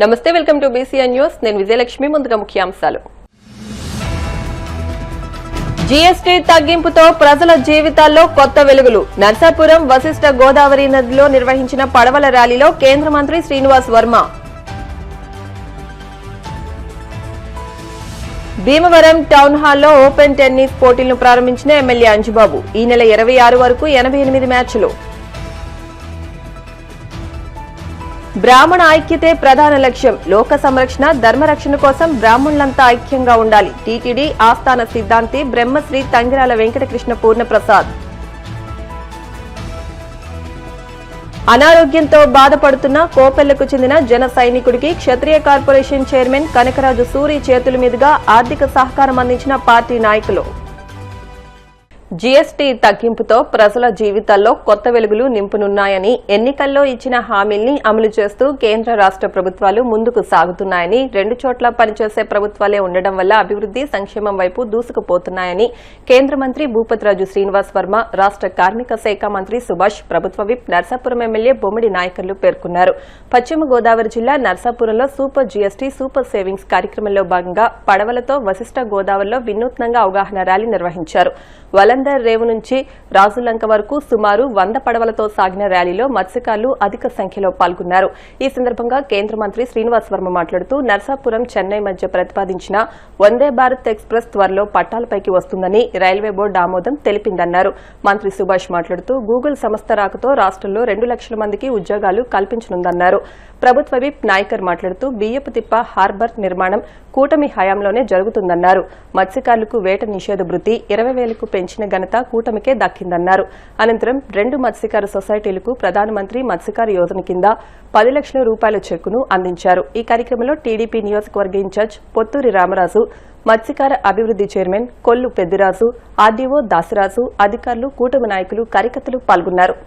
నమస్తే, welcome to BCN news. నేను విజయలక్ష్మి. ముందుగా ముఖ్యాంశాలు. జీఎస్టీ తగ్గింపుతో ప్రజల జీవితాల్లో కొత్త వెలుగులు. నర్సాపురం వశిష్ఠ గోదావరి నదిలో నిర్వహించిన పడవల ర్యాలీలో కేంద్ర మంత్రి శ్రీనివాస్ వర్మ. భీమవరం టౌన్ హాల్లో ఓపెన్ టెన్నిస్ పోటీలను ప్రారంభించిన ఎమ్మెల్యే అంజుబాబు. ఈ నెల 26 వరకు 88 మ్యాచ్లు. బ్రాహ్మణ ఐక్యతే ప్రధాన లక్ష్యం. లోక సంరక్షణ, ధర్మరక్షణ కోసం బ్రాహ్మణులంతా ఐక్యంగా ఉండాలి. టీటీడీ ఆస్థాన సిద్ధాంతి బ్రహ్మశ్రీ తంగిరాల వెంకటకృష్ణ పూర్ణప్రసాద్. అనారోగ్యంతో బాధపడుతున్న కోపెల్లకు చెందిన జన సైనికుడికి క్షత్రియ కార్పొరేషన్ చైర్మన్ కనకరాజు సూరి చేతుల మీదుగా ఆర్థిక సహకారం అందించిన పార్టీ నాయకులు. జీఎస్టీ తగ్గింపుతో ప్రజల జీవితాల్లో కొత్త వెలుగులు నింపనున్నాయని, ఎన్నికల్లో ఇచ్చిన హామీల్ని అమలు చేస్తూ కేంద్ర రాష్ట ప్రభుత్వాలు ముందుకు సాగుతున్నాయని, రెండు చోట్ల పనిచేసే ప్రభుత్వాలే ఉండడం వల్ల అభివృద్ది సంక్షేమం వైపు దూసుకుపోతున్నాయని కేంద్ర మంత్రి భూపతిరాజు శ్రీనివాస్ వర్మ, రాష్ట కార్మిక శాఖ మంత్రి సుభాష్, ప్రభుత్వ విప్ నర్సాపురం ఎమ్మెల్యే బొమ్మిడి నాయకర్లు పేర్కొన్నారు. పశ్చిమ గోదావరి జిల్లా నర్సాపురంలో సూపర్ జీఎస్టీ సూపర్ సేవింగ్స్ కార్యక్రమంలో భాగంగా పడవలతో వశిష్ఠ గోదావరిలో వినూత్నంగా అవగాహన ర్యాలీ నిర్వహించారు. వలందర్ రేవు నుంచి రాజులంక వరకు సుమారు 100 పడవలతో సాగిన ర్యాలీలో మత్స్యకారులు అధిక సంఖ్యలో పాల్గొన్నారు. ఈ సందర్భంగా కేంద్ర మంత్రి శ్రీనివాస్ వర్మ మాట్లాడుతూ నర్సాపురం చెన్నై మధ్య ప్రతిపాదించిన వందే భారత్ ఎక్స్ప్రెస్ త్వరలో పట్టాలపైకి వస్తుందని రైల్వే బోర్డు ఆమోదం తెలిపిందన్నారు. మంత్రి సుభాష్ మాట్లాడుతూ గూగుల్ సంస్థ రాకతో రాష్టంలో 2 లక్షల మందికి ఉద్యోగాలు కల్పించనుందన్నారు. ప్రభుత్వ విప్ నాయకర్ మాట్లాడుతూ బియ్యపు తిప్ప హార్బర్ నిర్మాణం కూటమి హయాంలోనే జరుగుతుందన్నారు. మత్స్యకారులకు వేట నిషేధ భృతి 20,000కు పెంచిన ఘనత కూటమికే దక్కిందన్నారు. అనంతరం 2 మత్స్యకార సొసైటీలకు ప్రధానమంత్రి మత్స్యకార యోజన కింద 10 లక్షల రూపాయల చెక్కును అందించారు. ఈ కార్యక్రమంలో టీడీపీ నియోజకవర్గ ఇన్ఛార్జ్ పొత్తూరి రామరాజు, మత్స్యకార అభివృద్ది చైర్మన్ కొల్లు పెద్దిరాజు, ఆర్డీఓ దాసరాజు, అధికారులు, కూటమి నాయకులు, కార్యకర్తలు పాల్గొన్నారు.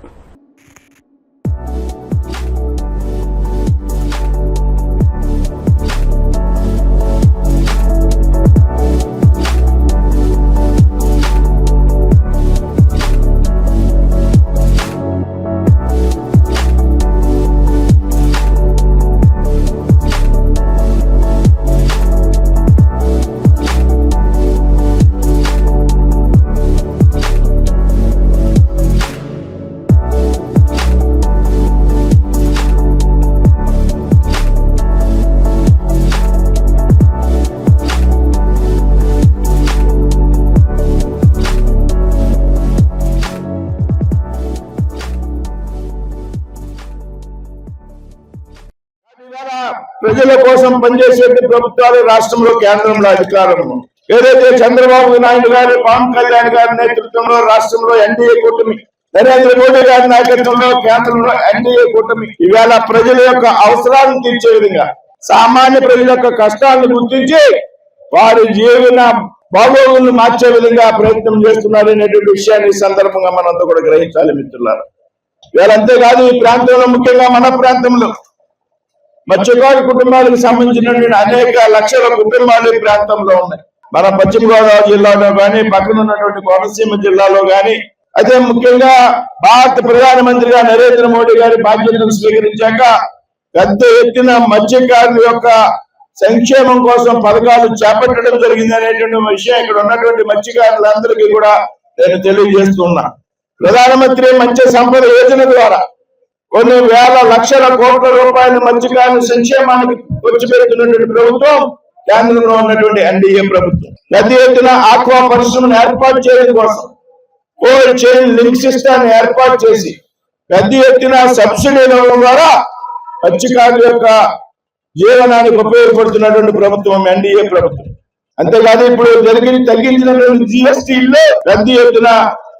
ప్రజల కోసం పనిచేసే ప్రభుత్వాలు రాష్ట్రంలో, కేంద్రంలో అధికారం. ఏదైతే చంద్రబాబు నాయుడు గారు, పవన్ కళ్యాణ్ గారి నేతృత్వంలో రాష్ట్రంలో ఎన్డీఏ కూటమి, నరేంద్ర మోడీ గారి నాయకత్వంలో కేంద్రంలో ఎన్డీఏ కూటమి ఇవాళ ప్రజల యొక్క అవసరాలను తీర్చే విధంగా, సామాన్య ప్రజల యొక్క కష్టాలను గుర్తించి వారి జీవన బాగోగులను మార్చే విధంగా ప్రయత్నం చేస్తున్నారు అనేటువంటి విషయాన్ని ఈ సందర్భంగా మనంతా కూడా గ్రహించాలి మిత్రులారా. ఇవాళ అంతేకాదు, ఈ ప్రాంతంలో ముఖ్యంగా మన ప్రాంతంలో మత్స్యకారు కుటుంబాలకు సంబంధించినటువంటి అనేక లక్షల కుటుంబాలు ఈ ప్రాంతంలో ఉన్నాయి. మన పశ్చిమ గోదావరి జిల్లాలో కానీ, పక్కన ఉన్నటువంటి కోనసీమ జిల్లాలో కానీ. అయితే ముఖ్యంగా భారత ప్రధానమంత్రిగా నరేంద్ర మోడీ గారి బాధ్యతలు స్వీకరించాక పెద్ద ఎత్తున మత్స్యకారుల యొక్క సంక్షేమం కోసం పథకాలు చేపట్టడం జరిగింది అనేటువంటి విషయం ఇక్కడ ఉన్నటువంటి మత్స్యకారులందరికీ కూడా నేను తెలియజేస్తున్నా. ప్రధానమంత్రి మత్స్య సంపద యోజన ద్వారా కొన్ని వేల లక్షల కోట్ల రూపాయల మత్స్యకారుల సంక్షేమానికి ఖర్చు పెడుతున్నటువంటి ప్రభుత్వం కేంద్రంలో ఉన్నటువంటి ఎన్డీఏ ప్రభుత్వం. పెద్ద ఎత్తున ఆక్వా పరిశ్రమను ఏర్పాటు చేయడం కోసం కోల్డ్ చైన్ లింక్ సిస్టాన్ని ఏర్పాటు చేసి పెద్ద ఎత్తున సబ్సిడీల ద్వారా మత్స్యకారుల యొక్క జీవనానికి ఉపయోగపడుతున్నటువంటి ప్రభుత్వం ఎన్డీఏ ప్రభుత్వం. అంతేకాదు, ఇప్పుడు తగ్గించినటువంటి జీఎస్టీలో పెద్ద ఎత్తున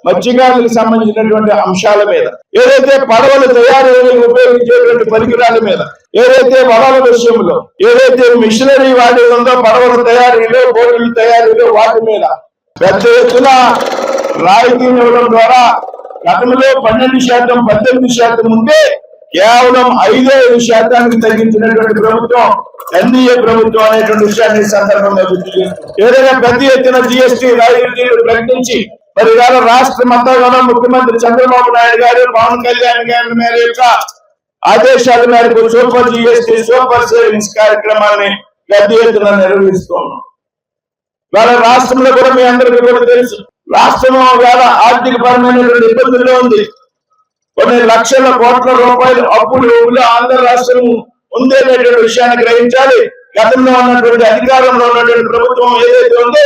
మత్స్యకారులకు సంబంధించినటువంటి అంశాల మీద, ఏదైతే పడవల తయారీకి ఉపయోగించేటువంటి పరికరాల మీద, ఏదైతే వలల విషయంలో, ఏదైతే మిషనరీ వాటి ఉందో పడవల తయారీలో, బోట్ల తయారీలో వాటి మీద పెద్ద ఎత్తున రాయితీని ఇవ్వడం ద్వారా గతంలో 12%, 18% ఉంటే కేవలం 5% తగ్గించినటువంటి ప్రభుత్వం ఎన్డీఏ ప్రభుత్వం అనేటువంటి విషయాన్ని సందర్భంగా గుర్తు చేస్తుంది. ఏదైనా పెద్ద ఎత్తున జీఎస్టీ రాయితీలు ప్రకటించి మరి ఇవాళ రాష్ట్రం అంతా కూడా ముఖ్యమంత్రి చంద్రబాబు నాయుడు గారు, పవన్ కళ్యాణ్ గారి మీద యొక్క ఆదేశాల మేరకు సూపర్ జిఎస్టీ సూపర్ సేవింగ్స్ కార్యక్రమాన్ని పెద్ద ఎత్తున నిర్వహిస్తున్నాం. వేళ రాష్ట్రంలో కూడా మీ అందరికీ కూడా తెలుసు, రాష్ట్రం వేళ ఆర్థిక పరమైనటువంటి ఇబ్బందుల్లో ఉంది. కొన్ని లక్షల కోట్ల రూపాయలు అప్పులు ఆంధ్ర రాష్ట్రం ఉందనేటువంటి విషయాన్ని గ్రహించాలి. గతంలో ఉన్నటువంటి అధికారంలో ఉన్నటువంటి ప్రభుత్వం ఏదైతే ఉందో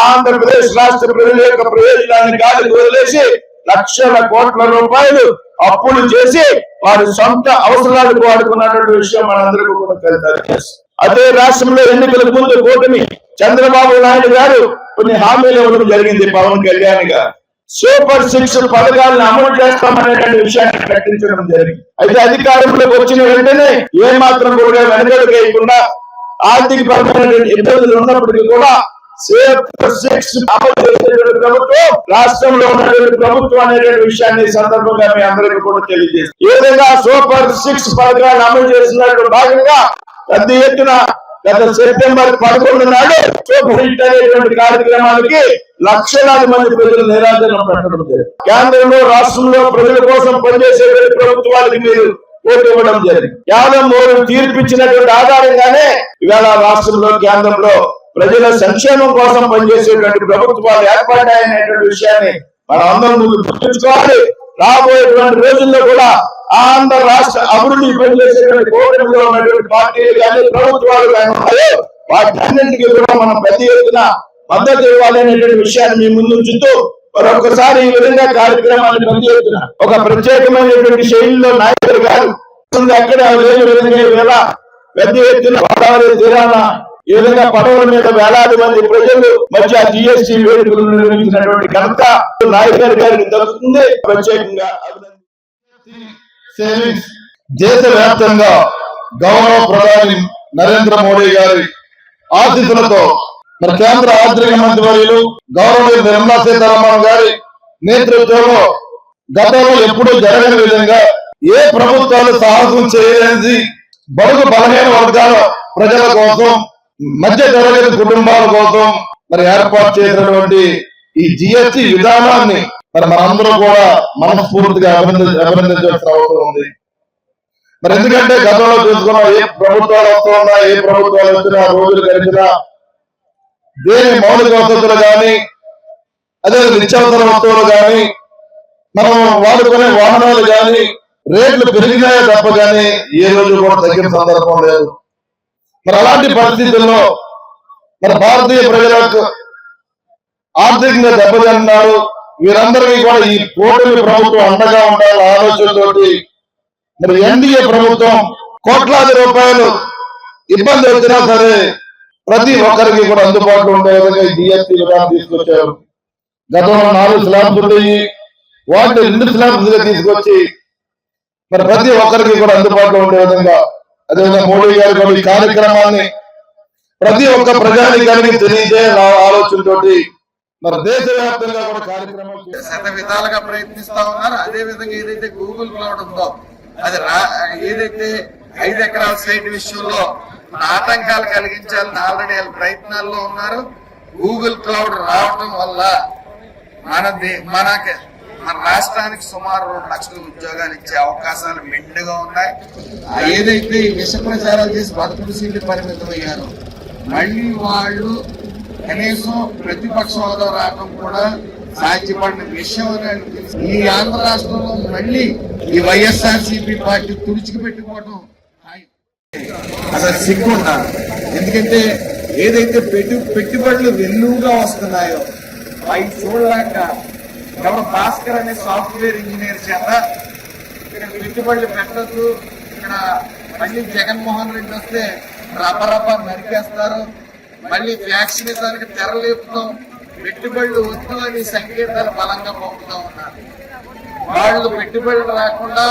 ఆంధ్రప్రదేశ్ రాష్ట్ర ప్రజల యొక్క ప్రయోజనాన్ని గాలికి వదిలేసి లక్షల కోట్ల రూపాయలు అప్పులు చేసి వారి సొంత అవసరాలకు వాడుకున్నటువంటి విషయం మనందరికీ కూడా తెలుసు. అదే రాష్ట్రంలో ఎన్నికలకు ముందు కూటమి చంద్రబాబు నాయుడు గారు కొన్ని హామీలు ఇవ్వడం జరిగింది. పవన్ కళ్యాణ్ గారు సూపర్ 6 పథకాలను అమలు చేస్తామనేటువంటి విషయాన్ని ప్రకటించడం జరిగింది. అయితే అధికారంలోకి వచ్చిన వెంటనే ఏ మాత్రం కూడా వెనకడుగు వేయకుండా ఆర్థిక పరమైనటువంటి ఇబ్బందులు ఉన్నప్పటికీ కూడా సూపర్ 6 అమలు చేసేటువంటి ప్రభుత్వం రాష్ట్రంలో ఉన్నటువంటి ప్రభుత్వం అనేటువంటి విషయాన్ని సందర్భంగా మీ అందరికీ కూడా తెలియజేస్తుంది. ఏ విధంగా సూపర్ 6 పథకాలను అమలు చేసినట్టు భాగంగా పెద్ద ఎత్తున గత సెప్టెంబర్ 11 నాడు సూపర్ హిట్ అనేటువంటి కార్యక్రమానికి లక్షలాది మంది ప్రజలు నిరాదరణ పెట్టడం జరిగింది. కేంద్రంలో రాష్ట్రంలో ప్రజల కోసం పనిచేసే ప్రభుత్వాలకి మీరు ఓటు ఇవ్వడం జరిగింది. కేవలం మూడు తీర్పిచ్చినటువంటి ఆధారంగానే ఇవాళ రాష్ట్రంలో కేంద్రంలో ప్రజల సంక్షేమం కోసం పనిచేసేటువంటి ప్రభుత్వాలు ఏర్పడ్డాయనేటువంటి విషయాన్ని మనం అందరం ముందు గుర్తుంచుకోవాలి. రాబోయేటువంటి రోజుల్లో కూడా ఆంధ్ర రాష్ట్ర అభివృద్ధి పనిచేసేటువంటి కూటమిలో ఉన్నటువంటి పార్టీలు కానీ ప్రభుత్వాలు కానీ ఉన్నాయో వాటన్నింటికీ కూడా మనం పెద్ద ఎత్తున మద్దతు ఇవ్వాలనేటువంటి విషయాన్ని మీ ముందు ఉంచుతూ మరొకసారి ఈ విధంగా కార్యక్రమాన్ని పెద్ద ఎత్తున ఒక ప్రత్యేకమైనటువంటి శైలిలో నాయకులు గారు అక్కడ లేని విధంగా వేళ పెద్ద ఎత్తున గోదావరి తీరాన ఈ విధంగా పడవల మీద వేలాది మంది ప్రజలు మధ్య జిఎస్టీ వేడుకలు నిర్వహించినటువంటి ఘనత నాయకులు గారికి దక్కుతుంది. ప్రత్యేకంగా సేవింగ్స్ దేశవ్యాప్తంగా గౌరవ ప్రధాని నరేంద్ర మోడీ గారి ఆశీస్సులతో మరి కేంద్ర ఆర్థిక మంత్రి వర్యులు గౌరవ నిర్మలా సీతారామన్ గారి నేతృత్వంలో గతంలో ఎప్పుడూ జరగని విధంగా ఏ ప్రభుత్వాలు సాహసం చేయలేని బడుగు బలహీన వర్గాల ప్రజల కోసం మధ్య తరగతి కుటుంబాల కోసం మరి ఏర్పాటు చేసినటువంటి ఈ జిఎస్టి విధానాన్ని మరి మనందరూ కూడా మనస్ఫూర్తిగా అభినందించాల్సిన అవసరం ఉంది. మరి ఎందుకంటే గతంలో చూసుకున్న ఏ ప్రభుత్వాలు వస్తున్నా ఏ ప్రభుత్వాలు వచ్చినా రోజులు గడిచినా దేని మౌలిక వసతులు కానీ అదే నిత్యావసర వస్తువులు కానీ మనం వాడుకునే వాహనాలు కానీ రేట్లు పెరిగినాయో తప్ప కానీ ఏ రోజు కూడా తగ్గిన సందర్భం లేదు. మరి అలాంటి పరిస్థితుల్లో మరి భారతీయ ప్రజలకు ఆర్థికంగా దెబ్బతిన్నారు. వీరందరికీ కూడా ఈ కూటమి ప్రభుత్వం అండగా ఉండాలన్న ఆలోచనతోటి మరి ఎన్డీఏ ప్రభుత్వం కోట్లాది రూపాయలు ఇబ్బంది వచ్చినా సరే ప్రతి ఒక్కరికి కూడా అందుబాటులో ఉండే విధంగా ఈ జిఎస్టీ విధానం తీసుకొచ్చారు. గతంలో 4 స్లాబ్స్ ఉండేవి, వాటిని 2 స్లాబ్స్ గా తీసుకొచ్చి మరి ప్రతి ఒక్కరికి కూడా అందుబాటులో ఉండే విధంగా అదేవిధంగా మోడీ గారు ఈ కార్యక్రమాన్ని ప్రతి ఒక్క ప్రజానికానికి తెలియజేయాల ఆలోచనతోటి మరి దేశవ్యాప్తంగా కూడా కార్యక్రమం శత విధాలుగా ప్రయత్నిస్తా ఉన్నారు. అదే విధంగా ఏదైతే గూగుల్ క్లౌడ్ ఉందో అది ఏదైతే 5 ఎకరాల సైట్ విషయంలో ఆటంకాలు కలిగించాలని ఆల్రెడీ ప్రయత్నాల్లో ఉన్నారు. గూగుల్ క్లౌడ్ రావడం వల్ల మన రాష్ట్రానికి సుమారు 2 లక్షల ఉద్యోగాలు ఇచ్చే అవకాశాలు మెండుగా ఉన్నాయి. ఏదైతే విష ప్రచారాలు చేసి 11 సీట్లు పరిమితమయ్యారో మళ్ళీ వాళ్ళు కనీసం ప్రతిపక్ష హోదా రావడం కూడా సాధ్యపడిన విషయం అని ఈ ఆంధ్ర రాష్ట్రంలో మళ్ళీ ఈ వైఎస్ఆర్సీపీ పార్టీ తుడిచికి పెట్టుకోవడం అసలు సిగ్గున్నారు. ఎందుకంటే ఏదైతే పెట్టుబడులు వెల్లువగా వస్తున్నాయో అవి చూడలేక ఎవరు భాస్కర్ అనే సాఫ్ట్వేర్ ఇంజనీర్ చేత ఇక్కడ పెట్టుబడులు పెట్టద్దు, ఇక్కడ మళ్ళీ జగన్మోహన్ రెడ్డి వస్తే రపరప నరికేస్తారు, మళ్ళీ వ్యాక్సినేషన్కి తెరలేపుతాం, పెట్టుబడులు వద్దు అని సంకేతాలు బలంగా పంపుతా ఉన్నారు. వాళ్ళు పెట్టుబడులు రాకుండా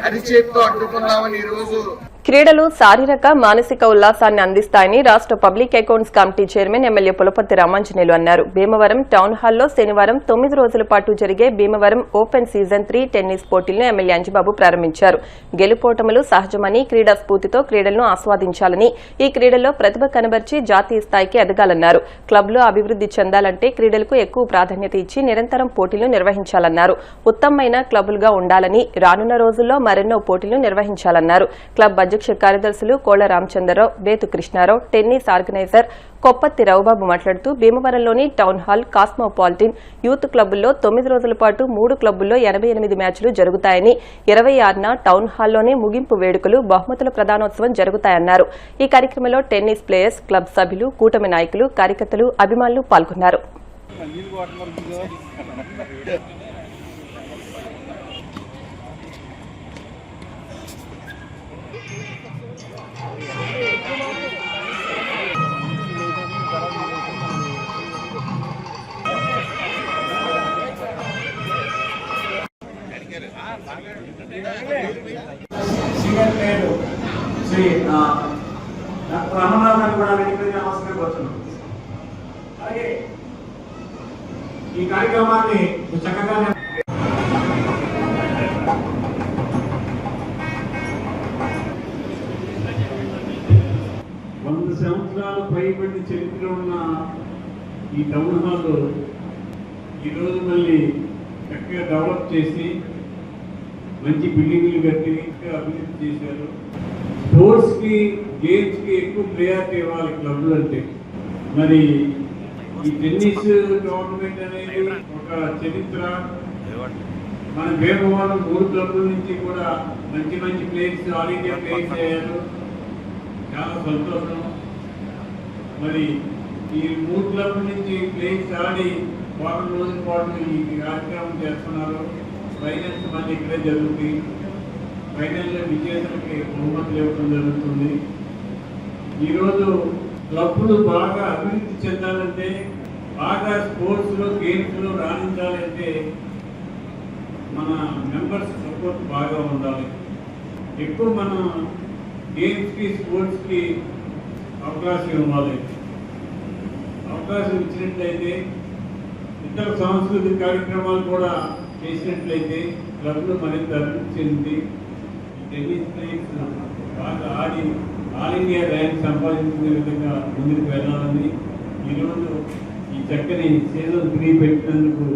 అరిచేతితో అడ్డుకున్నామని ఈరోజు క్రీడలు శారీరక మానసిక ఉల్లాసాన్ని అందిస్తాయని రాష్ట్ర public accounts committee chairman MLA Pulaparthi Ramanjaneyulu అన్నారు. భీమవరం టౌన్ హాల్లో శనివారం 9 రోజుల పాటు జరిగే భీమవరం ఓపెన్ సీజన్ 3 టెన్నిస్ పోటీలను ఎమ్మెల్యే అంజిబాబు ప్రారంభించారు. గెలుపోటములు సహజమని, క్రీడా స్ఫూర్తితో క్రీడలను ఆస్వాదించాలని, ఈ క్రీడల్లో ప్రతిభ కనబర్చి జాతీయ స్థాయికి ఎదగాలన్నారు. క్లబ్లో అభివృద్ది చెందాలంటే క్రీడలకు ఎక్కువ ప్రాధాన్యత ఇచ్చి నిరంతరం పోటీలు నిర్వహించాలన్నారు. ఉత్తమమైన క్లబ్లుగా ఉండాలని, రానున్న రోజుల్లో మరెన్నో పోటీలు నిర్వహించాలన్నారు. క్లబ్ అధ్యక్ష కార్యదర్శులు కోళ్ల రామచంద్రరావు, బేతు కృష్ణారావు, టెన్నిస్ ఆర్గనైజర్ కొప్పత్తి రావుబాబు మాట్లాడుతూ భీమవరంలోని టౌన్ హాల్, కాస్మోపాలిటన్ యూత్ క్లబ్బుల్లో 9 రోజుల పాటు 3 క్లబ్బుల్లో 88 మ్యాచ్లు జరుగుతాయని, 26న టౌన్ హాల్లోనే ముగింపు వేడుకలు, బహుమతుల ప్రదానోత్సవం జరుగుతాయన్నారు. ఈ కార్యక్రమంలో టెన్నిస్ ప్లేయర్స్, క్లబ్ సభ్యులు, కూటమి నాయకులు, కార్యకర్తలు, అభిమానులు పాల్గొన్నారు. Senior player Shri doctor Ramana Rao గారిని కూడా వేదికపై నమస్కరించబోతున్నాం. అలాగే ఈ కార్యక్రమాన్ని చక్కగా 100 సంవత్సరాల పైబడి చరిత్ర ఉన్న ఈ టౌన్ హాల్ ఈరోజు మళ్ళీ చక్కగా డెవలప్ చేసి మంచి బిల్డింగ్లు కట్టి అభివృద్ధి చేశారు. స్పోర్ట్స్ కి, గేమ్స్ కి ఎక్కువ ప్రయారిటీ ఇవ్వాలి క్లబ్లు అంటే. మరి ఈ టెన్నిస్ టోర్నమెంట్ అనేది ఒక చరిత్ర. మన భీమవరం 3 క్లబ్ల నుంచి కూడా మంచి మంచి ప్లేయర్స్ ఆల్ ఇండియా ప్లేయర్స్ అయ్యారు. చాలా సంతోషం. మరి ఈ 3 క్లబ్ల నుంచి ప్లేయర్స్ ఆడి వారం రోజుల పాటు ఈ కార్యక్రమం చేస్తున్నారు. ఫైనల్స్ మళ్ళీ ఇక్కడే జరుగుతుంది. ఫైనల్లో విజేతలకి బహుమతులు ఇవ్వడం జరుగుతుంది. ఈరోజు క్లబ్లు బాగా అభివృద్ధి చెందాలంటే, బాగా స్పోర్ట్స్లో, గేమ్స్లో రాణించాలంటే మన మెంబర్స్ సపోర్ట్ బాగా ఉండాలి. ఎక్కువ మనం గేమ్స్కి, స్పోర్ట్స్కి అవకాశం ఇవ్వాలి. అవకాశం ఇచ్చినట్లయితే ఇతర సాంస్కృతిక కార్యక్రమాలు కూడా చేసినట్లయితే క్లబ్లు మరింత అభివృద్ధి చెంది టెన్నిస్ ప్లేయర్స్ బాగా ఆడి ఆల్ ఇండియా ర్యాంక్ సంపాదించుకునే విధంగా ముందుకు వెళ్ళాలని ఈరోజు ఈ చక్కని సీజన్ 3 పెట్టినందుకు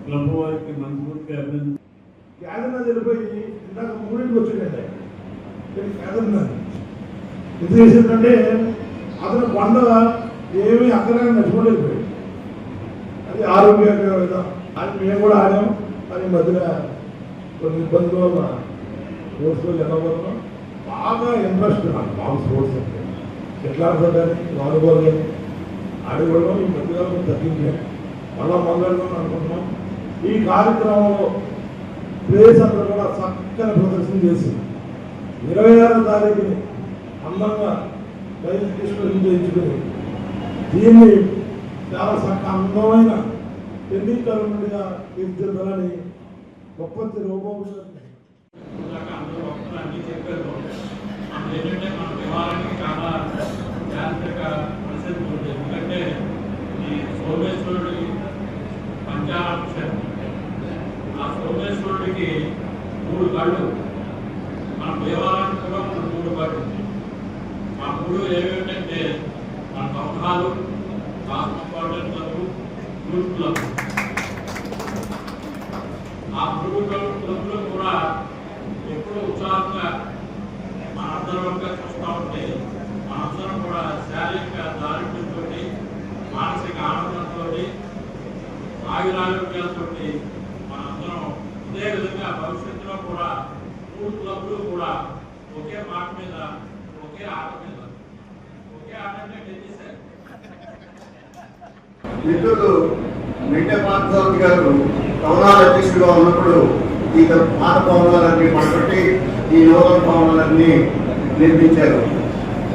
క్లబ్ వారికి మనస్ఫూర్తిగా అభినందన. కేదన్న తెలిపోయి ఇందాక 3కి వచ్చిందండి. కేదన్న ఇది చేసిందంటే అతను కొండ ఏమీ అక్కడ నచ్చుకోలేకపోయాడు. అది ఆరోగ్యంగా విధానం. అది మేము కూడా ఆడాం. కానీ మధ్యన కొన్ని ఇబ్బందుల వల్ల స్పోర్ట్స్లో వెళ్ళబోతున్నాం. బాగా ఇంట్రెస్ట్ నాకు బాగా స్పోర్ట్స్ అంటే ఎట్లా ఆడుకోవడానికి, వాలీబాల్ కానీ ఆడుకోవడం ఈ మధ్యకాలంలో తగ్గించాం. మళ్ళా మొదలెడదాం అనుకుంటున్నాం. ఈ కార్యక్రమంలో ప్లేయర్స్ అందరూ కూడా చక్కని ప్రదర్శన చేసి 26వ తారీఖుని అందంగా బయలు తీసుకొని చేయించుకుని దీన్ని చాలా అందమైన టెన్నిస్ టోర్నమెంట్గా తీర్చిదిద్దాలని కొప్పత్తి రావుబాబు అన్ని చెప్పారు. ఏంటంటే మన వ్యవహారానికి చాలా జాగ్రత్తగా పరిస్థితి ఉంది. ఎందుకంటే ఈ సోమేశ్వరుడి పంచాక్షరం, ఆ సోమేశ్వరుడికి 3 కళ్ళు, మన వ్యవహారానికి కూడా 3 కళ్ళు. ఆ 3 ఏమేంటంటే మన సంఘాలు, కాస్మోపాలిటన్ క్లబ్, యూత్ క్లబ్. ఆ 3 క్లబ్లు కూడా ఎప్పుడు ఉత్సాహంగా మనందరం చూస్తూ ఉంటే మనందరం కూడా శారీరక దారిద్ర్యంతో, మానసిక ఆనందంతో, ఆయురారోగ్యాలతో మనందరం ఇదే విధంగా భవిష్యత్తులో కూడా 3 క్లబ్లు కూడా ఒకే మాట మీద, ఒకే ఆట మీద, ఒకే ఆట అంటే టెన్నిస్. మిత్రులు వెంకట పార్థసారథి గారు టౌనాల్ అధ్యక్షుడిగా ఉన్నప్పుడు ఈ పాత భవనాలన్నీ పడగొట్టి ఈ నూతన భవనాలన్నీ నిర్మించారు.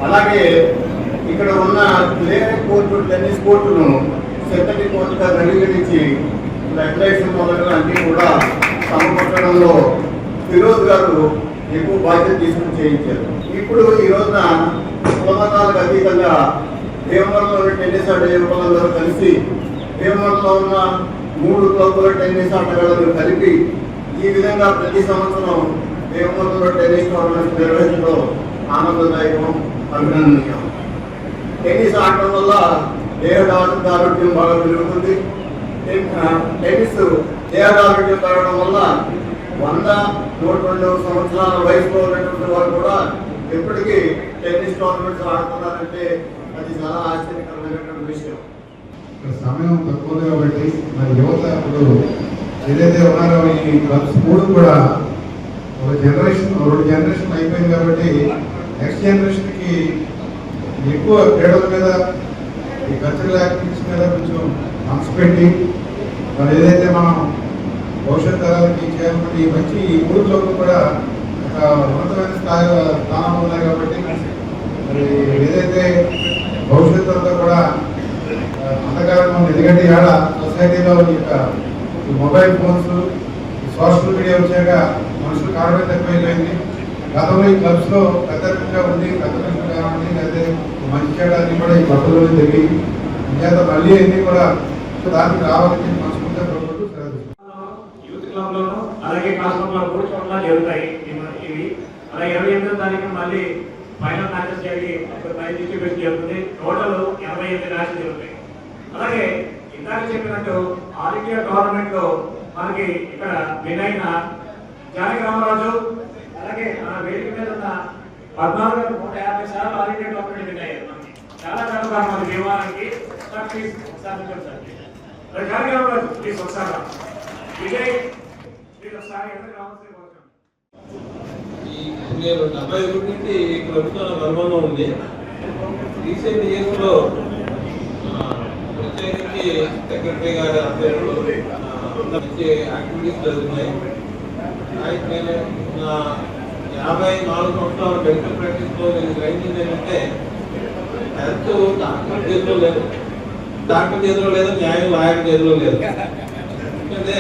అలాగే ఇక్కడ ఉన్న ప్లేయర్ కోర్టు, టెన్నిస్ కోర్టును సింథటిక్ కోర్టుగా నవీకరించి రెగ్యులేషన్ మొదలుగా అన్నీ కూడా సమకూర్చడంలో ఫిరోజ్ గారు ఎక్కువ బాధ్యత తీసుకుని చేయించారు. ఇప్పుడు ఈ రోజున కులమతాలకు అతీతంగా భీమవరంలోని టెన్నిస్ ఆడే యువకులందరూ కలిసి భీమవరంలో ఉన్న 3 క్లబ్బుల టెన్నిస్ ఆటగాళ్లను కలిపి ఈ విధంగా ప్రతి సంవత్సరం భీమవరంలో టెన్నిస్ టోర్నమెంట్ నిర్వహించడం ఆనందదాయకం, అభినందనీయం. టెన్నిస్ ఆడటం వల్ల దేహదారోగ్యం బాగా పెరుగుతుంది. టెన్నిస్ దేహదారోగ్యం పెరగడం వల్ల 100-102 సంవత్సరాల వయసులో ఉన్నటువంటి వారు కూడా ఎప్పటికీ టెన్నిస్ టోర్నమెంట్స్ ఆడుతున్నారంటే అది చాలా ఆశ్చర్యకరమైనటువంటి విషయం. సమయం తక్కువ కాబట్టి మరి యువత ఇప్పుడు ఏదైతే ఉన్నారో ఈ క్లబ్స్ 3 కూడా ఒక జనరేషన్ 2 జనరేషన్ అయిపోయింది కాబట్టి నెక్స్ట్ జనరేషన్కి ఎక్కువ క్రీడల మీద ఈ కల్చరల్ యాక్టివిటీస్ మీద కొంచెం మనసు పెట్టి మరి ఏదైతే మనం భవిష్యత్ తరాలకి చేయాలంటే ఈ మంచి ఈ 3 క్లబ్లు కూడా ఒక ఉన్నతమైన స్థానంలో ఉన్నాయి కాబట్టి మరి ఏదైతే భవిష్యత్తు అంతా కూడా అంధకారం ఎందుకంటే ఇవాళ సొసైటీలో ఈ మొబైల్ ఫోన్స్ సోషల్ మీడియా వచ్చాక మనుషులు కావడమే తక్కువైపోయింది. గతంలో ఈ క్లబ్స్ లో పెద్దగా ఉండి పెద్దగా ఉండి లేదా మంచి చేయడాన్ని కూడా ఈ క్లబ్లో జరిగి చేత మళ్ళీ అన్ని కూడా దానికి రావాలని మనసుకుంటే యూత్ క్లబ్ లోను అలాగే క్లాస్ రూమ్ లో కూడా చోట్ల జరుగుతాయి ఇవి. అలాగే 28వ తారీఖున మళ్ళీ ఫైనల్ మ్యాచెస్ జరిగి ప్రైజ్ డిస్ట్రిబ్యూషన్ జరుగుతుంది. టోటల్ 88 మ్యాచ్లు జరుగుతాయి. అలాగే ఇందాక చెప్పినట్టు ఆల్ ఇండియా గవర్నమెంట్ లో మనకి ఇక్కడ వినైన జానకి రామరాజు అలాగే వేదిక మీద ఉన్న 1450 సార్లు ఆల్ ఇండియా గవర్నమెంట్ వినయ్యారు. మనకి చాలా చాలా మన విమానానికి జానకి రామరాజు ప్లీజ్ ఒకసారి విజయ్ ప్లీజ్ ఒకసారి నేను 71 నుండి ప్రభుత్వం అనుబంధం ఉంది. రీసెంట్ ఇయర్స్ లో ప్రత్యేకించి సెక్రటరీ గారి ఆధ్వర్యంలో మంచి యాక్టివిటీస్ జరుగుతున్నాయి. నేను నా 54 సంవత్సరాల మెడికల్ ప్రాక్టీస్ లో నేను గ్రహించింది ఏంటంటే హెల్త్ డాక్టర్ చేతిలో లేదు, న్యాయం లాయర్ చేతిలో లేదు. ఎందుకంటే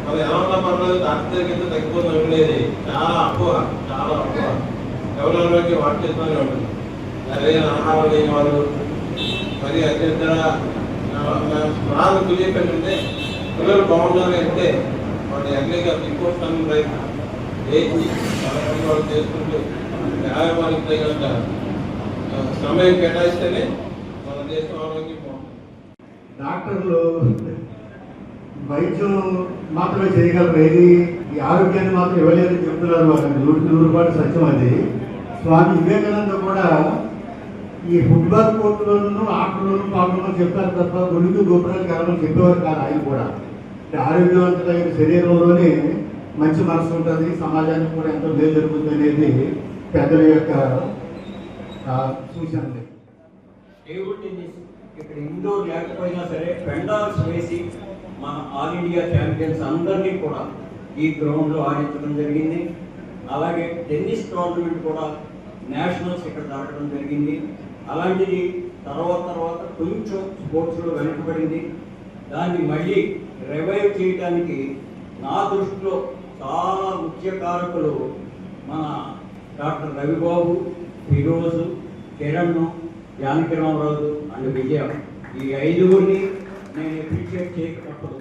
మనం ఎలా ఉన్నా పర్లేదు డాక్టర్ దగ్గర తగ్గిపోతుంది అనుకునేది చాలా అపోహ. ఎవరెవరికి వాటి చేస్తూనే ఉంటుంది. సరైన ఆహారం లేని వాళ్ళు మరి అత్యంత ప్రాణం తెలియకంటే పిల్లలు బాగుండాలని అంటే వాళ్ళు ఎర్లీగా రిపోర్ట్స్ అన్ని రైతు వేసి వాళ్ళు చేసుకుంటూ వ్యాయామానికి తగినంత సమయం కేటాయిస్తేనే మన దేశం ఆరోగ్యం బాగుంటుంది. డాక్టర్లు వైద్యం మాత్రమే చేయగలరు, ఏది ఈ ఆరోగ్యాన్ని మాత్రం ఇవ్వలేదని చెప్తున్నారు. వాళ్ళని 100% సత్యం అది. స్వామి వివేకానంద కూడా ఈ ఫుట్బాల్ కోర్టులోనూ ఆటలోనూ పాటలోనూ చెప్తారు తప్ప గుడికి గోపురాలు కావాలని చెప్పేవారు కాదు. ఆయన కూడా ఆరోగ్యవంతమైన శరీరంలోనే మంచి మనసు ఉంటుంది, సమాజానికి కూడా ఎంతో మేలు జరుగుతుంది అనేది పెద్దల యొక్క సూచన. టేబుల్ టెన్నిస్ ఇక్కడ ఇండోర్ లేకపోయినా సరే పెండాల్స్ వేసి మన ఆల్ ఇండియా ఛాంపియన్స్ అందరినీ కూడా ఈ గ్రౌండ్లో ఆడించడం జరిగింది. అలాగే టెన్నిస్ టోర్నమెంట్ కూడా నేషనల్స్ ఇక్కడ జరగడం జరిగింది. అలాంటిది తర్వాత కొంచెం స్పోర్ట్స్లో వెనకబడింది. దాన్ని మళ్ళీ రివైవ్ చేయడానికి నా దృష్టిలో చాలా ముఖ్య కారకులు మన డాక్టర్ రవిబాబు, ఫిరోజు, కిరణ్, జానకి రామరాజు అండ్ విజయ. ఈ 5గురిని నేను అప్రిషియేట్ చేయక తప్పదు.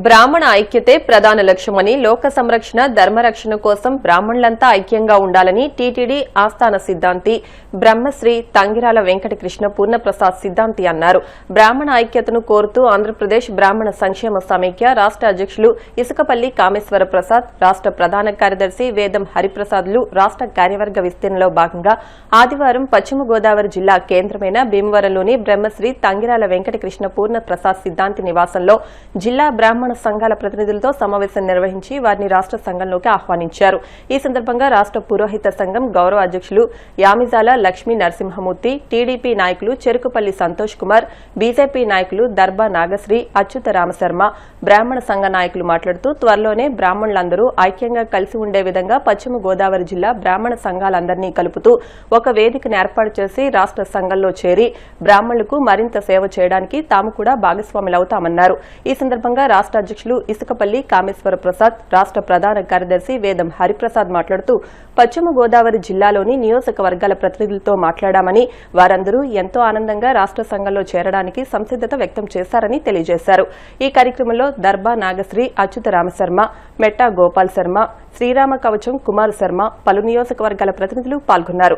బ్రాహ్మణ ఐక్యతే ప్రధాన లక్ష్యమని లోక సంరక్షణ ధర్మరక్షణ కోసం బ్రాహ్మణులంతా ఐక్యంగా ఉండాలని టీటీడీ ఆస్థాన సిద్ధాంతి బ్రహ్మశ్రీ తంగిరాల వెంకటకృష్ణ పూర్ణప్రసాద్ సిద్ధాంతి అన్నారు. బ్రాహ్మణ ఐక్యతను కోరుతూ ఆంధ్రప్రదేశ్ బ్రాహ్మణ సంక్షేమ సమైక్య రాష్ట అధ్యక్షులు ఇసుకపల్లి కామేశ్వర ప్రసాద్, రాష్ట ప్రధాన కార్యదర్శి వేదం హరిప్రసాద్లు రాష్ట కార్యవర్గ విస్తీర్ణంలో భాగంగా ఆదివారం పశ్చిమ గోదావరి జిల్లా కేంద్రమైన భీమవరంలోని బ్రహ్మశ్రీ తంగిరాల వెంకటకృష్ణ పూర్ణప్రసాద్ సిద్ధాంతి నివాసంలో జిల్లా బ్రాహ్మణ సంఘాల ప్రతినిధులతో సమావేశం నిర్వహించి వారిని రాష్ట సంఘంలోకి ఆహ్వానించారు. ఈ సందర్భంగా రాష్ట పురోహిత సంఘం గౌరవ అధ్యక్షులు యామిజాల లక్ష్మీ నరసింహమూర్తి, టీడీపీ నాయకులు చెరుకుపల్లి సంతోష్ కుమార్, బీజేపీ నాయకులు దర్బా నాగశ్రీ, అచ్యుత రామశర్మ, బ్రాహ్మణ సంఘ నాయకులు మాట్లాడుతూ త్వరలోనే బ్రాహ్మణులందరూ ఐక్యంగా కలిసి ఉండే విధంగా పశ్చిమ గోదావరి జిల్లా బ్రాహ్మణ సంఘాలందరినీ కలుపుతూ ఒక వేదికను ఏర్పాటు చేసి రాష్ట సంఘంలో చేరి బ్రాహ్మణులకు మరింత సేవ చేయడానికి తాము కూడా భాగస్వాములవుతామన్నారు. ఈ సందర్భంగా రాష్ట రాష్ట్ర అధ్యక్షులు ఇసుకపల్లి కామేశ్వర ప్రసాద్, రాష్ట్ర ప్రధాన కార్యదర్శి వేదం హరిప్రసాద్ మాట్లాడుతూ పశ్చిమ గోదావరి జిల్లాలోని నియోజకవర్గాల ప్రతినిధులతో మాట్లాడామని, వారందరూ ఎంతో ఆనందంగా రాష్ట్ర సంఘంలో చేరడానికి సంసిద్దత వ్యక్తం చేశారని తెలియజేశారు. ఈ కార్యక్రమంలో దర్బా నాగశ్రీ, అచ్యుత రామశర్మ, మెట్టా గోపాల్ శర్మ, శ్రీరామ కవచం కుమార్ శర్మ, పలు నియోజకవర్గాల ప్రతినిధులు పాల్గొన్నారు.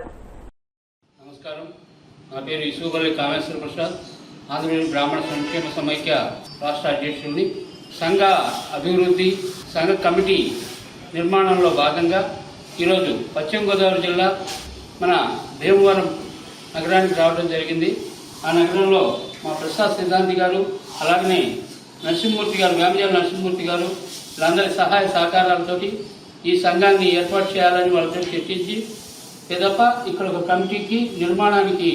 నమస్కారం, నా పేరు ఇసుకపల్లి కామేశ్వర ప్రసాద్, ఆంధ్రప్రదేశ్ బ్రాహ్మణ సంక్షేమ సమైక్య రాష్ట్ర అధ్యక్షుడిని. సంఘ అభివృద్ధి, సంఘ కమిటీ నిర్మాణంలో భాగంగా ఈరోజు పశ్చిమ గోదావరి జిల్లా మన భీమవరం నగరానికి రావడం జరిగింది. ఆ నగరంలో మా ప్రసాద్ సిద్ధాంతి గారు, అలాగనే నరసింహమూర్తి గారు, వ్యామజాల నరసింహమూర్తి గారు, వీళ్ళందరి సహాయ సహకారాలతో ఈ సంఘాన్ని ఏర్పాటు చేయాలని వాళ్ళతో చర్చించి తప్ప ఇక్కడ ఒక కమిటీకి నిర్మాణానికి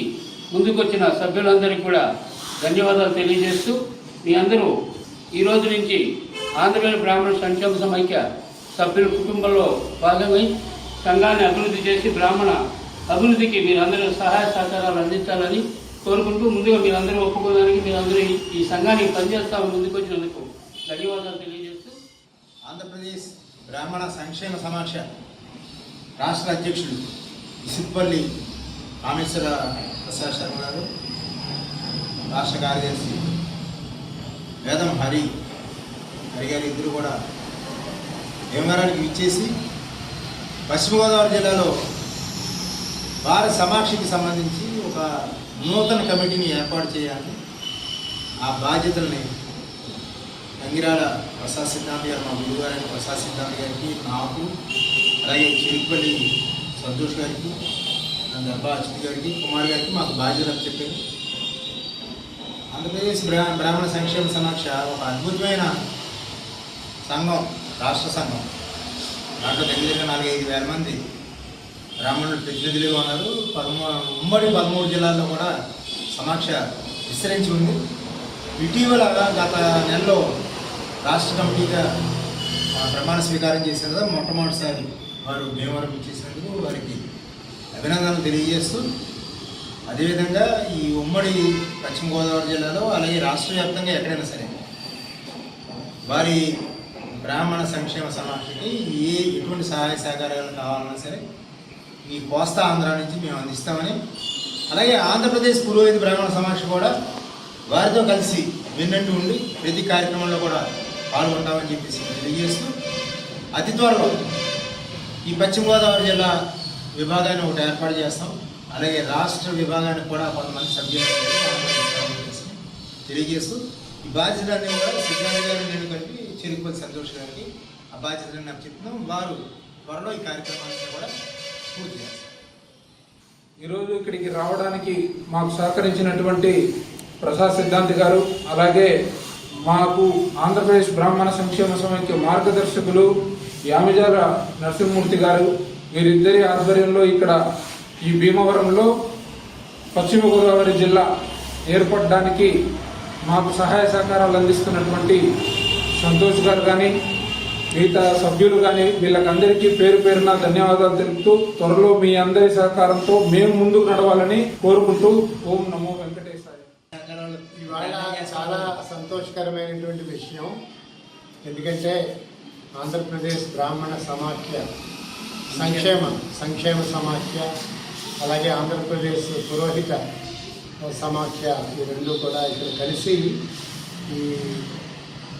ముందుకొచ్చిన సభ్యులందరికీ కూడా ధన్యవాదాలు తెలియజేస్తూ, మీ అందరూ ఈ రోజు నుంచి ఆంధ్రప్రదేశ్ బ్రాహ్మణ సంక్షేమ సమైక్య సభ్యుల కుటుంబంలో భాగమై సంఘాన్ని అభివృద్ధి చేసి బ్రాహ్మణ అభివృద్ధికి మీరందరూ సహాయ సహకారాలు అందించాలని కోరుకుంటూ, ముందుగా మీరందరూ ఒప్పుకోవడానికి, మీరందరూ ఈ సంఘానికి పనిచేస్తామని ముందుకొచ్చినందుకు ధన్యవాదాలు తెలియజేస్తూ, ఆంధ్రప్రదేశ్ బ్రాహ్మణ సంక్షేమ సమాఖ్య రాష్ట్ర అధ్యక్షులు ఇసుకపల్లి కామేశ్వర ప్రసాద్ శర్మ గారు, రాష్ట్ర కార్యదర్శి వేదం హరి గారు ఇద్దరు కూడా భీమవరానికి విచ్చేసి పశ్చిమ గోదావరి జిల్లాలో భారత సమాఖ్యకి సంబంధించి ఒక నూతన కమిటీని ఏర్పాటు చేయాలి. ఆ బాధ్యతల్ని గంగిరాల ప్రసాద్ సిద్ధాంతి గారు, మా గురువు గారైన ప్రసాద్ సిద్ధాంతి గారికి, నాకు, అలాగే చిరుపల్లి సంతోష్ గారికి, దర్బా అచ్యుత్ గారికి, కుమార్ గారికి మాకు బాధ్యతలు చెప్పారు. ఆంధ్రప్రదేశ్ బ్రాహ్మణ సంక్షేమ సమాఖ్య ఒక అద్భుతమైన సంఘం, రాష్ట్ర సంఘం. దాంట్లో దగ్గర 4-5 వేల మంది బ్రాహ్మణులు ప్రతినిధులుగా ఉన్నారు. ఉమ్మడి 13 జిల్లాల్లో కూడా సమాఖ్య విస్తరించి ఉంది. ఇటీవల గత నెలలో రాష్ట్ర కమిటీగా ప్రమాణ స్వీకారం చేసిన కదా, మొట్టమొదటిసారి వారు భీమవరం ఇచ్చేసినందుకు వారికి అభినందనలు తెలియజేస్తూ, అదేవిధంగా ఈ ఉమ్మడి పశ్చిమ గోదావరి జిల్లాలో అలాగే రాష్ట్ర వ్యాప్తంగా ఎక్కడైనా సరే వారి బ్రాహ్మణ సంక్షేమ సమాఖ్యకి ఎటువంటి సహాయ సహకారాలు కావాలన్నా సరే ఈ కోస్తా ఆంధ్ర నుంచి మేము అందిస్తామని, అలాగే ఆంధ్రప్రదేశ్ పురోహిత బ్రాహ్మణ సమాఖ్య కూడా వారితో కలిసి విన్నట్టు ఉండి ప్రతి కార్యక్రమంలో కూడా పాల్గొంటామని చెప్పేసి తెలియజేస్తూ, అతి త్వరలో ఈ పశ్చిమ గోదావరి జిల్లా విభాగాన్ని ఒకటి ఏర్పాటు చేస్తాం. అలాగే రాష్ట్ర విభాగానికి కూడా కొంతమంది సభ్యులు తెలియజేస్తూ, ఈ బాధ్యతలన్నీ కూడా సిద్ధాంతి గారు నేను కలిపి చిరుపల్లి సంతోష్ గారికి ఆ బాధ్యతలను నాకు చెప్తున్నాం. వారు త్వరలో ఈ కార్యక్రమాన్ని కూడా పూర్తి చేస్తారు. ఈరోజు ఇక్కడికి రావడానికి మాకు సహకరించినటువంటి ప్రసాద్ సిద్ధాంతి గారు, అలాగే మాకు ఆంధ్రప్రదేశ్ బ్రాహ్మణ సంక్షేమ సమైక్య మార్గదర్శకులు యామిజాల నరసింహమూర్తి గారు, వీరిద్దరి ఆధ్వర్యంలో ఇక్కడ ఈ భీమవరంలో పశ్చిమ గోదావరి జిల్లా ఏర్పడడానికి మాకు సహాయ సహకారాలు అందిస్తున్నటువంటి సంతోష్ గారు కానీ మిగతా సభ్యులు కానీ వీళ్ళకందరికీ పేరు పేరున ధన్యవాదాలు తెలుపుతూ, త్వరలో మీ అందరి సహకారంతో మేము ముందుకు నడవాలని కోరుకుంటూ, ఓం నమో వెంకటేశాయ. ఇవాళ చాలా సంతోషకరమైనటువంటి విషయం. ఎందుకంటే ఆంధ్రప్రదేశ్ బ్రాహ్మణ సమాఖ్య సంక్షేమ సమాఖ్య, అలాగే ఆంధ్రప్రదేశ్ పురోహిత సమాఖ్య, ఈ రెండు కూడా ఇక్కడ కలిసి ఈ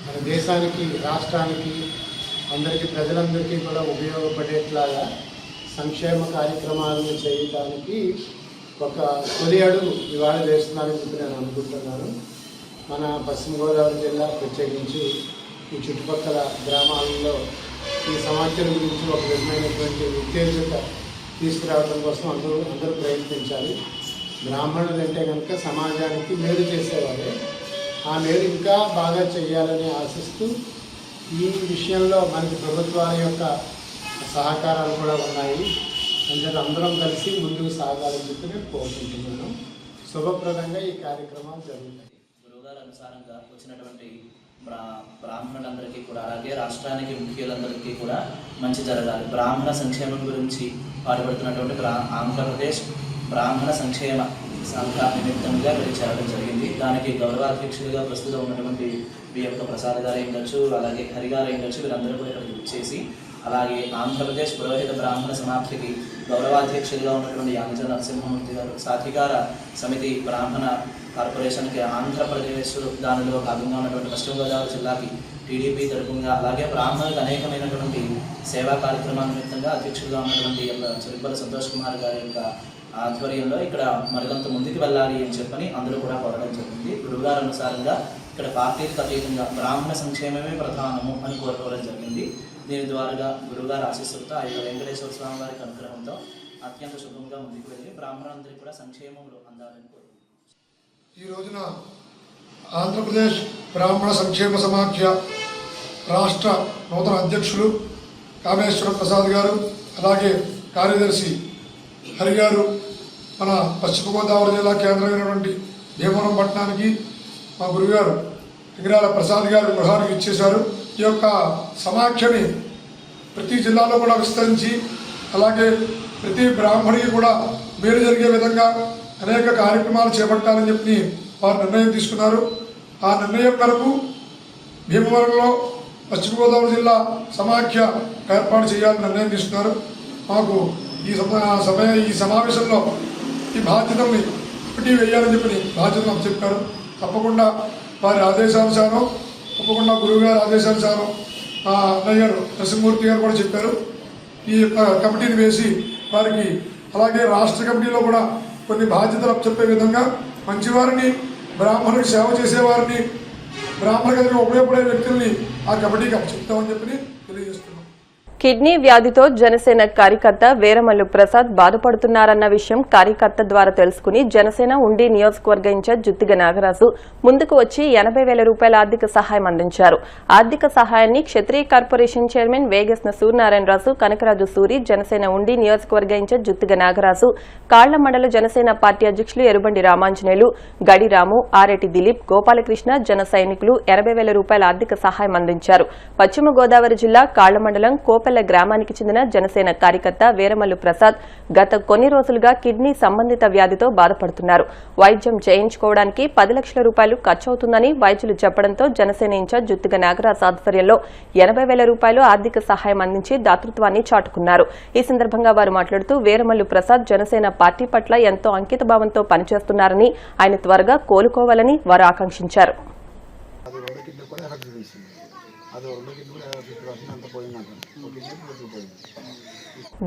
మన దేశానికి, రాష్ట్రానికి, అందరికీ, ప్రజలందరికీ కూడా ఉపయోగపడేట్లాగా సంక్షేమ కార్యక్రమాలను చేయడానికి ఒక తొలి అడుగు ఇవాళ వేస్తున్నారని చెప్పి నేను అనుకుంటున్నాను. మన పశ్చిమ గోదావరి జిల్లా, ప్రత్యేకించి ఈ చుట్టుపక్కల గ్రామాలలో ఈ సమాఖ్యల గురించి ఒక విధమైనటువంటి ఉత్తేజత తీసుకురావడం కోసం అందరూ ప్రయత్నించాలి. బ్రాహ్మణులు అంటే కనుక సమాజానికి మేలు చేసేవారే, ఆ మేలు ఇంకా బాగా చేయాలని ఆశిస్తూ ఈ విషయంలో మనకి ప్రభుత్వాల యొక్క సహకారాలు కూడా ఉన్నాయి. అంటే అందరం కలిసి ముందుకు సాగాలని చెప్పి నేను కోరుకుంటున్నాను. శుభప్రదంగా ఈ కార్యక్రమాలు జరుగుతాయి. గురువుగారు అనుసారంగా వచ్చినటువంటి బ్రాహ్మణులందరికీ కూడా, అలాగే రాష్ట్రానికి ముఖ్యులందరికీ కూడా మంచి జరగాలి. బ్రాహ్మణ సంక్షేమం గురించి పాటుపడుతున్నటువంటి ఆంధ్రప్రదేశ్ బ్రాహ్మణ సంక్షేమ సంఘ నిమిత్తంగా ఇక్కడ చేరడం జరిగింది. దానికి గౌరవాధ్యక్షుడిగా ప్రస్తుతం ఉన్నటువంటి బియ్యప్ప ప్రసాద్ గారు అయ్యుండొచ్చు, అలాగే హరి గారు అయ్యుండొచ్చు, వీరందరూ కూడా ఇక్కడ వచ్చేసి, అలాగే ఆంధ్రప్రదేశ్ పురోహిత బ్రాహ్మణ సమాఖ్యకి గౌరవాధ్యక్షుడిగా ఉన్నటువంటి యాంజ నరసింహమూర్తి గారు, సాధికార సమితి బ్రాహ్మణ కార్పొరేషన్కి ఆంధ్రప్రదేశ్ దానిలో భాగంగా ఉన్నటువంటి పశ్చిమ గోదావరి జిల్లాకి టీడీపీ తరపుగా, అలాగే బ్రాహ్మణులకు అనేకమైనటువంటి సేవా కార్యక్రమాల నిమిత్తంగా అధ్యక్షుడిగా ఉన్నటువంటి చిరుపల్లి సంతోష్ కుమార్ గారి యొక్క ఆధ్వర్యంలో ఇక్కడ మరికొంత ముందుకు వెళ్ళాలి అని చెప్పని అందరూ కూడా కోరడం జరిగింది. గురువుగారు అనుసారంగా ఇక్కడ పార్టీలకు అతీతంగా బ్రాహ్మణ సంక్షేమమే ప్రధానము అని కోరుకోవడం జరిగింది. దీని ద్వారా గురువుగారు ఆశీస్సులతో ఆ యొక్క వెంకటేశ్వర స్వామి వారికి అనుగ్రహంతో అత్యంత శుభంగా ముందుకు వెళ్ళి బ్రాహ్మణులందరికీ కూడా సంక్షేమంలో అందాలని కోరుకుంటున్నాను. ఈ రోజున ఆంధ్రప్రదేశ్ బ్రాహ్మణ సంక్షేమ సమాఖ్య రాష్ట్ర నూతన అధ్యక్షులు కామేశ్వర ప్రసాద్ గారు, అలాగే కార్యదర్శి హరి గారు మన పశ్చిమ గోదావరి జిల్లా కేంద్రమైనటువంటి భీమవరం పట్టణానికి మా గురుగారు టింగిరాల ప్రసాద్ గారు గృహానికి ఇచ్చేశారు. ఈ యొక్క సమాఖ్యని ప్రతి జిల్లాలో కూడా విస్తరించి, అలాగే ప్రతి బ్రాహ్మణికి కూడా మేలు జరిగే విధంగా అనేక కార్యక్రమాలు చేపట్టాలని చెప్పి వారు నిర్ణయం తీసుకున్నారు. ఆ నిర్ణయం మేరకు భీమవరంలో పశ్చిమ గోదావరి జిల్లా సమాఖ్య ఏర్పాటు చేయాలని నిర్ణయం తీసుకున్నారు. మాకు ఈ సమావేశంలో ఈ బాధ్యతల్ని ఒకటి వేయాలని చెప్పి బాధ్యతలు చెప్పారు. తప్పకుండా వారి ఆదేశానుసారం, తప్పకుండా గురువుగారి ఆదేశానుసారం అన్నయ్య గారు నరసింహమూర్తి గారు కూడా చెప్పారు. ఈ యొక్క కమిటీని వేసి వారికి, అలాగే రాష్ట్ర కమిటీలో కూడా కొన్ని బాధ్యతలు చెప్పే విధంగా మంచివారిని, బ్రాహ్మణులకు సేవ చేసేవారిని, బ్రాహ్మణులకు ఉపయోగపడే వ్యక్తుల్ని ఆ కమిటీకి అప్పచెప్తామని చెప్పి తెలియజేస్తున్నాం. కిడ్నీ వ్యాధితో జనసేన కార్యకర్త వీరమల్లు ప్రసాద్ బాధపడుతున్నారన్న విషయం కార్యకర్త ద్వారా తెలుసుకుని జనసేన ఉండి నియోజకవర్గ ఇన్ఛార్జ్ జుత్తిగ నాగరాజు ముందుకు వచ్చి 80,000 రూపాయల ఆర్థిక సహాయం అందించారు. ఆర్థిక సహాయాన్ని క్షత్రియ కార్పొరేషన్ చైర్మన్ వేగస్న సూర్యనారాయణరాజు, కనకరాజు సూరి, జనసేన ఉండి నియోజకవర్గ ఇన్ఛార్జ్ జుత్తిగ నాగరాజు, కాళ్ల మండల జనసేన పార్టీ అధ్యక్షులు ఎరుబండి రామాంజనేయులు, గడిరాము, ఆరెటి దిలీప్, గోపాలకృష్ణ, జన సైనికులు 80,000 రూపాయల ఆర్థిక సహాయం అందించారు. పశ్చిమ గోదావరి జిల్లా కాళ్ల మండలం కోప గ్రామానికి చెందిన జనసేన కార్యకర్త వీరమల్లు ప్రసాద్ గత కొన్ని రోజులుగా కిడ్నీ సంబంధిత వ్యాధితో బాధపడుతున్నారు. వైద్యం చేయించుకోవడానికి 10 లక్షల రూపాయలు ఖర్చవుతుందని వైద్యులు చెప్పడంతో జనసేన ఇన్ఛార్జ్ జుత్తిగ నాగరాజ్ ఆధ్వర్యంలో 80,000 రూపాయలు ఆర్థిక సహాయం అందించి దాతృత్వాన్ని చాటుకున్నారు. ఈ సందర్భంగా వారు మాట్లాడుతూ వీరమల్లు ప్రసాద్ జనసేన పార్టీ పట్ల ఎంతో అంకితభావంతో పనిచేస్తున్నారని, ఆయన త్వరగా కోలుకోవాలని వారు ఆకాంక్షించారు.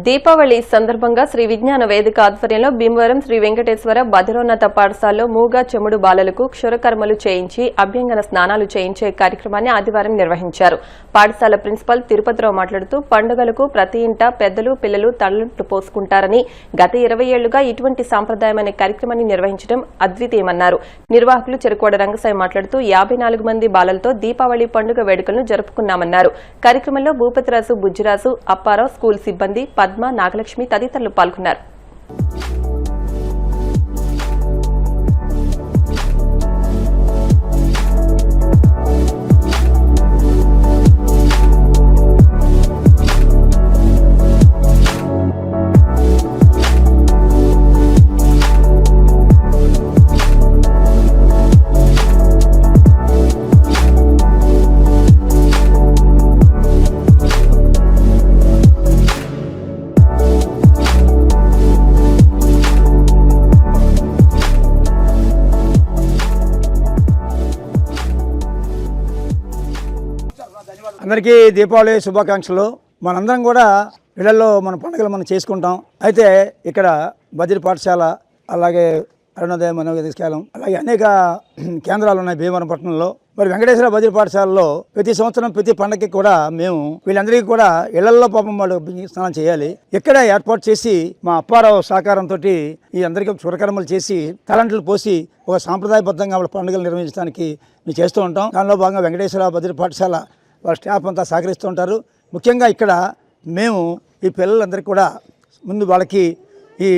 దీపావళి సందర్భంగా శ్రీ విజ్ఞాన వేదిక ఆధ్వర్యంలో భీమవరం శ్రీ వెంకటేశ్వర బదిరోన్నత పాఠశాలలో మూగా చెముడు బాలలకు క్షురకర్మలు చేయించి అభ్యంగన స్నానాలు చేయించే కార్యక్రమాన్ని ఆదివారం నిర్వహించారు. పాఠశాల ప్రిన్సిపల్ తిరుపతిరావు మాట్లాడుతూ పండుగలకు ప్రతి ఇంట పెద్దలు పిల్లలు తలంట్లు పోసుకుంటారని, గత 20 ఏళ్లుగా ఇటువంటి సాంప్రదాయమైన కార్యక్రమాన్ని నిర్వహించడం అద్వితీయమన్నారు. నిర్వాహకులు చెరుకోడ రంగసాయి మాట్లాడుతూ 54 మంది బాలలతో దీపావళి పండుగ వేడుకలను జరుపుకున్నామన్నారు. కార్యక్రమంలో భూపతిరాజు, బుజ్జిరాజు, అప్పారావు, స్కూల్ సిబ్బంది, పద్మ, నాగలక్ష్మి తదితరులు పాల్గొన్నారు. అందరికీ దీపావళి శుభాకాంక్షలు. మనందరం కూడా ఇళ్లలో మన పండుగలు మనం చేసుకుంటాం. అయితే ఇక్కడ బదిరి పాఠశాల, అలాగే అరుణోదయ మనోవేదికాలం, అలాగే అనేక కేంద్రాలు ఉన్నాయి భీమవరం పట్టణంలో. మరి వెంకటేశ్వర బదిరి పాఠశాలలో ప్రతి సంవత్సరం ప్రతి పండగకి కూడా మేము వీళ్ళందరికీ కూడా ఇళ్లలో పాపం వాళ్ళు స్నానం చేయాలి. ఇక్కడ ఏర్పాటు చేసి మా అప్పారావు సహకారంతో ఈ అందరికీ క్షురకర్మలు చేసి తలంట్లు పోసి ఒక సాంప్రదాయబద్ధంగా వాళ్ళ పండుగలు నిర్వహించడానికి మేము చేస్తూ ఉంటాం. దానిలో భాగంగా వెంకటేశ్వర బదిరి పాఠశాల వాళ్ళ స్టాఫ్ అంతా సహకరిస్తూ ఉంటారు. ముఖ్యంగా ఇక్కడ మేము ఈ పిల్లలందరికీ కూడా ముందు వాళ్ళకి ఈ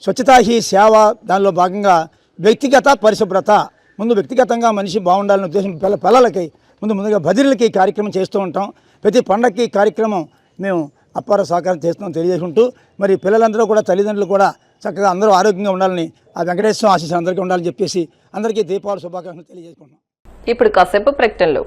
స్వచ్ఛతా హీ సేవ, దానిలో భాగంగా వ్యక్తిగత పరిశుభ్రత, ముందు వ్యక్తిగతంగా మనిషి బాగుండాలనే ఉద్దేశం పిల్లలకి ముందుగా బదిరీలకి కార్యక్రమం చేస్తూ ఉంటాం. ప్రతి పండగకి కార్యక్రమం మేము అప్పార సహకారం చేస్తున్నాం తెలియజేసుకుంటూ మరి పిల్లలందరూ కూడా తల్లిదండ్రులు కూడా చక్కగా అందరూ ఆరోగ్యంగా ఉండాలని ఆ వెంకటేశ్వర ఆశీస్సులు అందరికీ ఉండాలని చెప్పేసి అందరికీ దీపావళి శుభాకాంక్షలు తెలియజేసుకుంటున్నాం. ఇప్పుడు కాసేపు ప్రకటనలు.